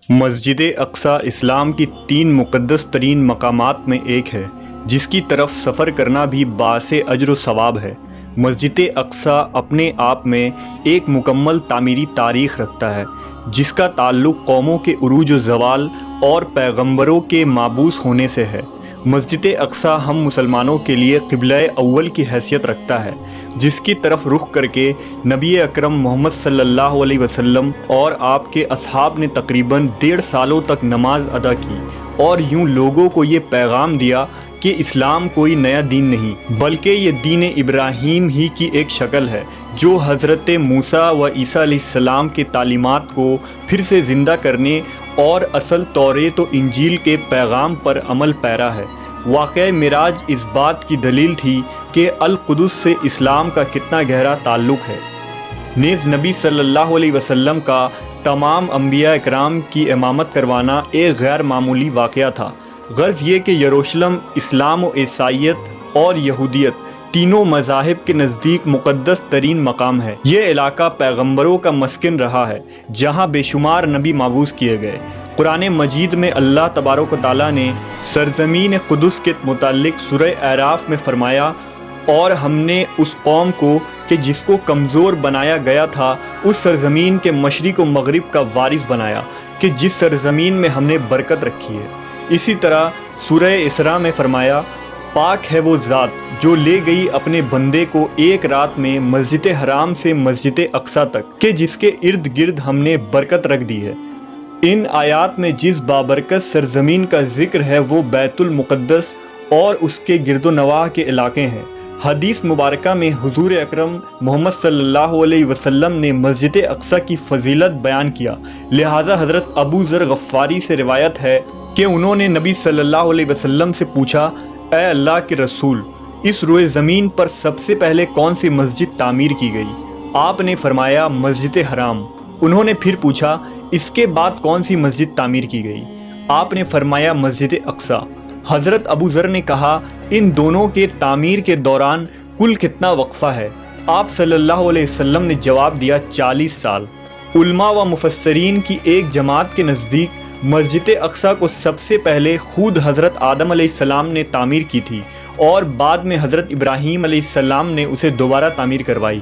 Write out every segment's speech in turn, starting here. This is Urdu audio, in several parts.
مسجد اقصی اسلام کی 3 مقدس ترین مقامات میں ایک ہے جس کی طرف سفر کرنا بھی باعث اجر و ثواب ہے۔ مسجد اقصی اپنے آپ میں ایک مکمل تعمیری تاریخ رکھتا ہے جس کا تعلق قوموں کے عروج و زوال اور پیغمبروں کے مابعوث ہونے سے ہے۔ مسجد اقصی ہم مسلمانوں کے لیے قبلہ اول کی حیثیت رکھتا ہے جس کی طرف رخ کر کے نبی اکرم محمد صلی اللہ علیہ وسلم اور آپ کے اصحاب نے تقریباً 1.5 سالوں تک نماز ادا کی اور یوں لوگوں کو یہ پیغام دیا کہ اسلام کوئی نیا دین نہیں بلکہ یہ دین ابراہیم ہی کی ایک شکل ہے جو حضرت موسیٰ و عیسیٰ علیہ السلام کے تعلیمات کو پھر سے زندہ کرنے اور اصل توریت و انجیل کے پیغام پر عمل پیرا ہے۔ واقعہ معراج اس بات کی دلیل تھی کہ القدس سے اسلام کا کتنا گہرا تعلق ہے۔ نیز نبی صلی اللہ علیہ وسلم کا تمام انبیاء اکرام کی امامت کروانا ایک غیر معمولی واقعہ تھا۔ غرض یہ کہ یروشلم اسلام و عیسائیت اور یہودیت تینوں مذاہب کے نزدیک مقدس ترین مقام ہے۔ یہ علاقہ پیغمبروں کا مسکن رہا ہے جہاں بے شمار نبی مبعوث کیے گئے۔ قرآن مجید میں اللہ تبارک و تعالیٰ نے سرزمین قدس کے متعلق سورہ اعراف میں فرمایا، اور ہم نے اس قوم کو کہ جس کو کمزور بنایا گیا تھا اس سرزمین کے مشرق و مغرب کا وارث بنایا کہ جس سرزمین میں ہم نے برکت رکھی ہے۔ اسی طرح سورہ اسراء میں فرمایا، پاک ہے وہ ذات جو لے گئی اپنے بندے کو ایک رات میں مسجد حرام سے مسجد اقصی تک کہ جس کے ارد گرد ہم نے برکت رکھ دی ہے۔ ان آیات میں جس بابرکت سرزمین کا ذکر ہے وہ بیت المقدس اور اس کے گرد و نواح کے علاقے ہیں۔ حدیث مبارکہ میں حضور اکرم محمد صلی اللہ علیہ وسلم نے مسجد اقصی کی فضیلت بیان کیا، لہٰذا حضرت ابو ذر غفاری سے روایت ہے کہ انہوں نے نبی صلی اللہ علیہ وسلم سے پوچھا، اے اللہ کے رسول، اس روئے زمین پر سب سے پہلے کون سی مسجد تعمیر کی گئی؟ آپ نے فرمایا مسجد حرام۔ انہوں نے پھر پوچھا، اس کے بعد کون سی مسجد تعمیر کی گئی؟ آپ نے فرمایا مسجد اقصی۔ حضرت ابو ذر نے کہا، ان دونوں کے تعمیر کے دوران کل کتنا وقفہ ہے؟ آپ صلی اللہ علیہ وسلم نے جواب دیا، 40 سال۔ علماء و مفسرین کی ایک جماعت کے نزدیک مسجد اقصی کو سب سے پہلے خود حضرت آدم علیہ السلام نے تعمیر کی تھی اور بعد میں حضرت ابراہیم علیہ السلام نے اسے دوبارہ تعمیر کروائی۔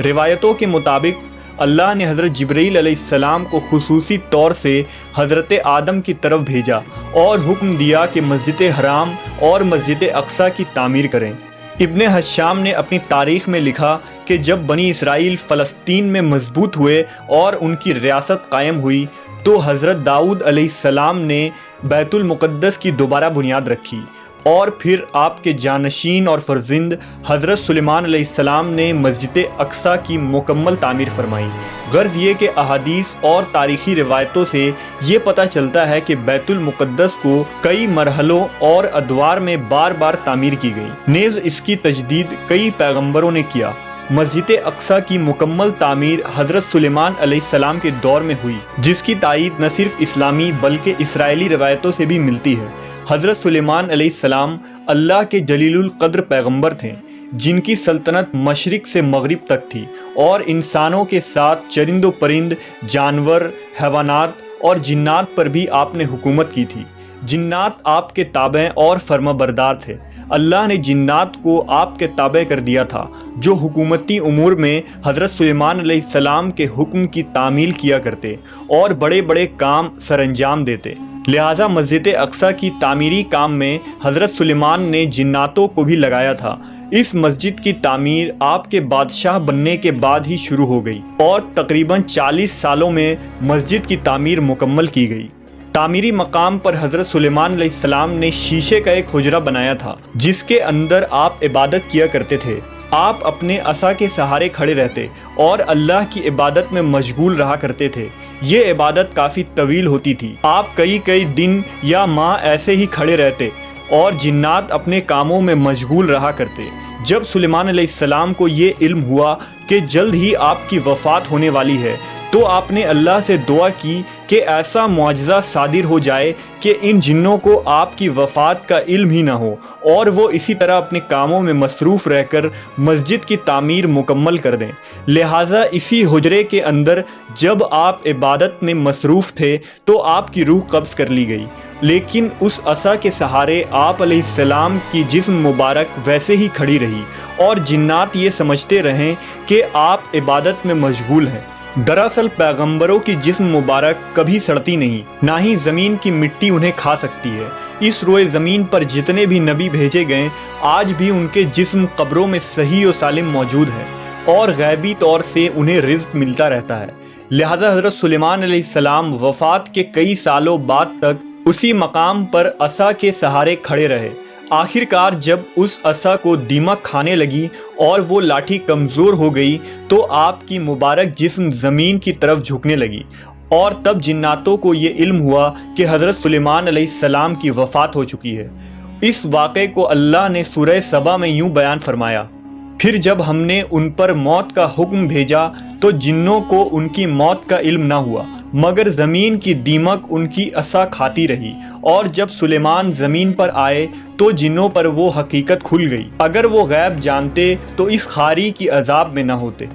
روایتوں کے مطابق اللہ نے حضرت جبرائیل علیہ السلام کو خصوصی طور سے حضرت آدم کی طرف بھیجا اور حکم دیا کہ مسجد حرام اور مسجد اقصی کی تعمیر کریں۔ ابن حشام نے اپنی تاریخ میں لکھا کہ جب بنی اسرائیل فلسطین میں مضبوط ہوئے اور ان کی ریاست قائم ہوئی تو حضرت داؤد علیہ السلام نے بیت المقدس کی دوبارہ بنیاد رکھی، اور پھر آپ کے جانشین اور فرزند حضرت سلیمان علیہ السلام نے مسجد اقصی کی مکمل تعمیر فرمائی۔ غرض یہ کہ احادیث اور تاریخی روایتوں سے یہ پتہ چلتا ہے کہ بیت المقدس کو کئی مرحلوں اور ادوار میں بار بار تعمیر کی گئی۔ نیز اس کی تجدید کئی پیغمبروں نے کیا۔ مسجد اقصی کی مکمل تعمیر حضرت سلیمان علیہ السلام کے دور میں ہوئی، جس کی تائید نہ صرف اسلامی بلکہ اسرائیلی روایتوں سے بھی ملتی ہے۔ حضرت سلیمان علیہ السلام اللہ کے جلیل القدر پیغمبر تھے جن کی سلطنت مشرق سے مغرب تک تھی، اور انسانوں کے ساتھ چرند و پرند، جانور، حیوانات اور جنات پر بھی آپ نے حکومت کی تھی۔ جنات آپ کے تابع اور فرما بردار تھے۔ اللہ نے جنات کو آپ کے تابع کر دیا تھا جو حکومتی امور میں حضرت سلیمان علیہ السلام کے حکم کی تعمیل کیا کرتے اور بڑے بڑے کام سر انجام دیتے۔ لہٰذا مسجد اقصی کی تعمیری کام میں حضرت سلیمان نے جناتوں کو بھی لگایا تھا۔ اس مسجد کی تعمیر آپ کے بادشاہ بننے کے بعد ہی شروع ہو گئی اور تقریباً 40 سالوں میں مسجد کی تعمیر مکمل کی گئی۔ تعمیری مقام پر حضرت سلیمان علیہ السلام نے شیشے کا ایک حجرہ بنایا تھا جس کے اندر آپ عبادت کیا کرتے تھے۔ آپ اپنے عصا کے سہارے کھڑے رہتے اور اللہ کی عبادت میں مشغول رہا کرتے تھے۔ یہ عبادت کافی طویل ہوتی تھی۔ آپ کئی دن یا ماہ ایسے ہی کھڑے رہتے اور جنات اپنے کاموں میں مشغول رہا کرتے۔ جب سلیمان علیہ السلام کو یہ علم ہوا کہ جلد ہی آپ کی وفات ہونے والی ہے تو آپ نے اللہ سے دعا کی کہ ایسا معجزہ صادر ہو جائے کہ ان جنوں کو آپ کی وفات کا علم ہی نہ ہو اور وہ اسی طرح اپنے کاموں میں مصروف رہ کر مسجد کی تعمیر مکمل کر دیں۔ لہٰذا اسی حجرے کے اندر جب آپ عبادت میں مصروف تھے تو آپ کی روح قبض کر لی گئی، لیکن اس عصا کے سہارے آپ علیہ السلام کی جسم مبارک ویسے ہی کھڑی رہی اور جنات یہ سمجھتے رہیں کہ آپ عبادت میں مشغول ہیں۔ دراصل پیغمبروں کی جسم مبارک کبھی سڑتی نہیں، نہ ہی زمین کی مٹی انہیں کھا سکتی ہے۔ اس روئے زمین پر جتنے بھی نبی بھیجے گئے آج بھی ان کے جسم قبروں میں صحیح و سالم موجود ہے اور غیبی طور سے انہیں رزق ملتا رہتا ہے۔ لہذا حضرت سلیمان علیہ السلام وفات کے کئی سالوں بعد تک اسی مقام پر عصا کے سہارے کھڑے رہے۔ آخر کار جب اس عصا کو دیمک کھانے لگی اور وہ لاٹھی کمزور ہو گئی تو آپ کی مبارک جسم زمین کی طرف جھکنے لگی، اور تب جناتوں کو یہ علم ہوا کہ حضرت سلیمان علیہ السلام کی وفات ہو چکی ہے۔ اس واقعے کو اللہ نے سورہ سبا میں یوں بیان فرمایا: پھر جب ہم نے ان پر موت کا حکم بھیجا تو جنوں کو ان کی موت کا علم نہ ہوا، مگر زمین کی دیمک ان کی عصا کھاتی رہی، اور جب سلیمان زمین پر آئے تو جنوں پر وہ حقیقت کھل گئی۔ اگر وہ غیب جانتے تو اس خاری کی عذاب میں نہ ہوتے۔